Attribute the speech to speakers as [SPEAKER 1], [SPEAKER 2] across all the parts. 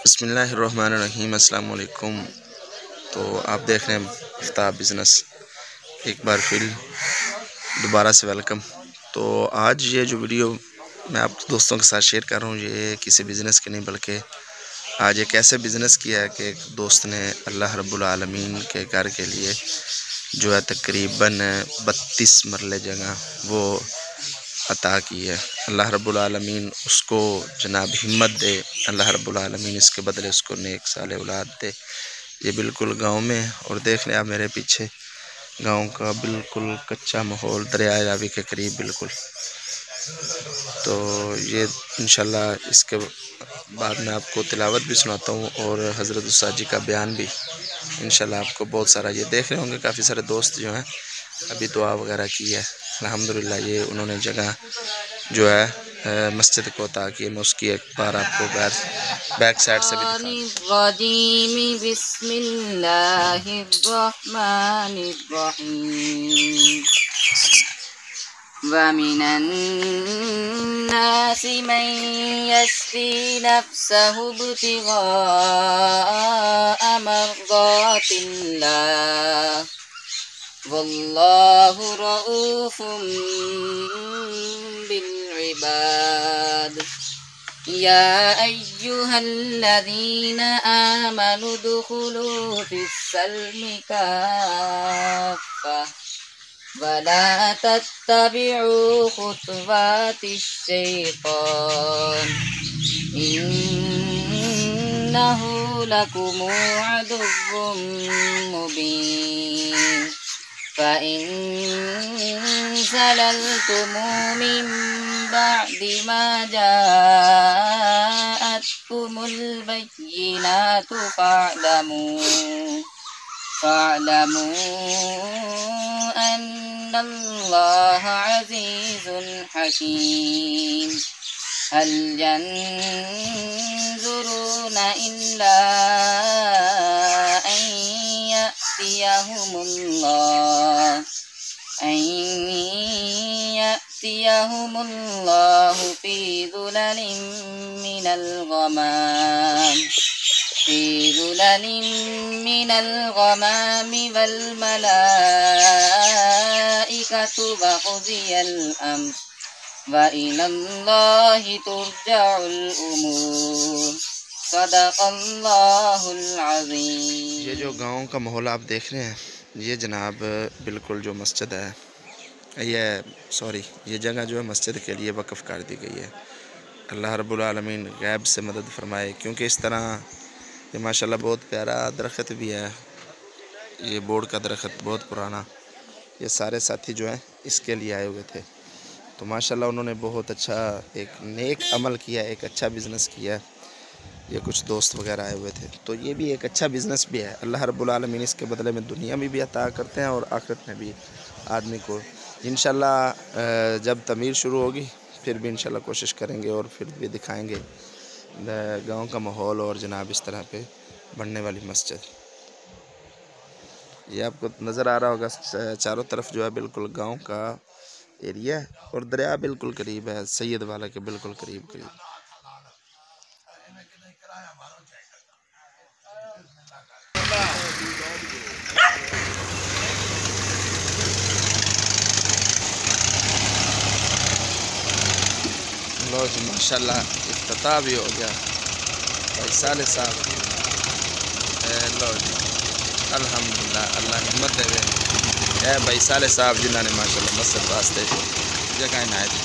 [SPEAKER 1] बिस्मिल्लाहिर्रहमानिर्रहीम अस्सलाम वालेकुम। तो आप देख रहे हैं आफ्ताब बिज़नेस। एक बार फिर दोबारा से वेलकम। तो आज ये जो वीडियो मैं आप दोस्तों के साथ शेयर कर रहा हूँ, ये किसी बिज़नेस की नहीं बल्कि आज एक ऐसे बिज़नेस किया है कि एक दोस्त ने अल्लाह रब्बुल आलमीन के घर के लिए जो है तकरीबन 32 मरले जगह वो अता की है। अल्लाह रब्बुल आलमीन उसको जनाब हिम्मत दे, अल्लाह रब्बुल आलमीन इसके बदले उसको नेक साले औलाद दे। ये बिल्कुल गांव में है और देख लें आप मेरे पीछे गांव का बिल्कुल कच्चा माहौल, दरिया रावी के करीब बिल्कुल। तो ये इंशाल्लाह इसके बाद मैं आपको तिलावत भी सुनाता हूँ और हज़रत उस्ताद जी का बयान भी इंशाल्लाह आपको बहुत सारा, ये देख रहे होंगे काफ़ी सारे दोस्त जो हैं अभी दुआ वगैरह की है अल्हम्दुलिल्लाह। ये उन्होंने जगह जो है मस्जिद को अता की है। मैं उसकी एक बार आपको बैक साइड से भी
[SPEAKER 2] वमिनन्नासि मन यश्री नफ्सहु इब्तिगाअ मर्दातिल्लाह वल्लाहु रऊफुम बिल इबाद। या अय्युहल्लज़ीना आमनु दुखुलू फिस्सल्मि काफ़्फ़ा वला तत्तबिउ खुतवातिश्शैतान इन्नहु लकुमु अदुव्वुम मुबीन। फ़इन ज़ललतुमु मिन बअदि मा जाअतकुमुल बय्यिनातु फ़अलमू अन्नल्लाह अज़ीज़ुन हकीम। हल यंज़ुरूना इल्ला अन यअतियहुमुल्लाहु फ़ी ज़ुललिम मिनल गमामि वल मलाइकतु व क़ुज़ियल अम्र व इलल्लाहि तुरजउल उमूर। सदक़ल्लाहुल अज़ीम।
[SPEAKER 1] ये जो गांव का माहौल आप देख रहे हैं, ये जनाब बिल्कुल जो मस्जिद है, ये जगह जो है मस्जिद के लिए वक़्फ़ कर दी गई है। अल्लाह रब्बुल आलमीन गैब से मदद फरमाए, क्योंकि इस तरह ये माशाल्लाह बहुत प्यारा दरख्त भी है। ये बोर्ड का दरख्त बहुत पुराना, ये सारे साथी जो हैं इसके लिए आए हुए थे। तो माशाल्लाह उन्होंने बहुत अच्छा एक नेक अमल किया, एक अच्छा बिज़नेस किया। ये कुछ दोस्त वगैरह आए हुए थे, तो ये भी एक अच्छा बिज़नेस भी है। अल्लाह रब्बुल आलमीन इसके बदले में दुनिया में भी अता करते हैं और आखिरत में भी आदमी को। इंशाल्लाह जब तमीर शुरू होगी फिर भी इंशाल्लाह कोशिश करेंगे और फिर भी दिखाएंगे गांव का माहौल और जनाब इस तरह पे बनने वाली मस्जिद। ये आपको नज़र आ रहा होगा चारों तरफ जो है बिल्कुल गांव का एरिया है और दरिया बिल्कुल करीब है, सैयद वाला के बिल्कुल करीब। लो जी माशाल्लाह इफ्तिताह भी हो गया भाई साले साहब। लो जी अल्हम्दुलिल्लाह, अल्लाह हिम्मत देवे भाई साले साहब जिन्होंने माशाल्लाह मस्जिद वास्ते जगह इनायत की।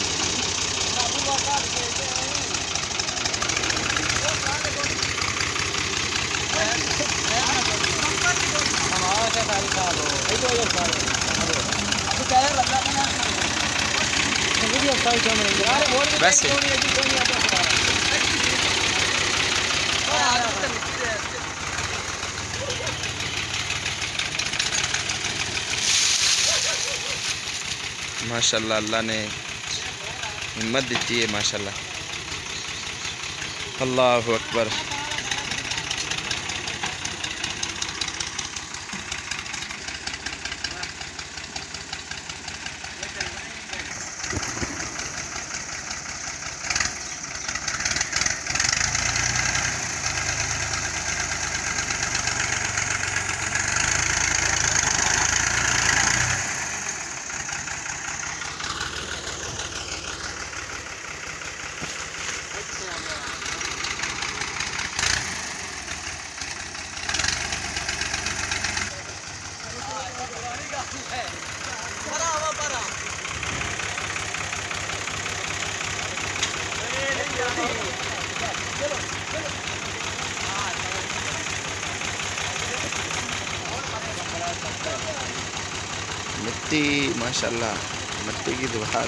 [SPEAKER 1] वैसे माशाल्लाह अल्लाह ने हिम्मत दी है माशाल्लाह। अल्लाहु अकबर। मिट्टी माशाल्लाह, मिट्टी की दीवार।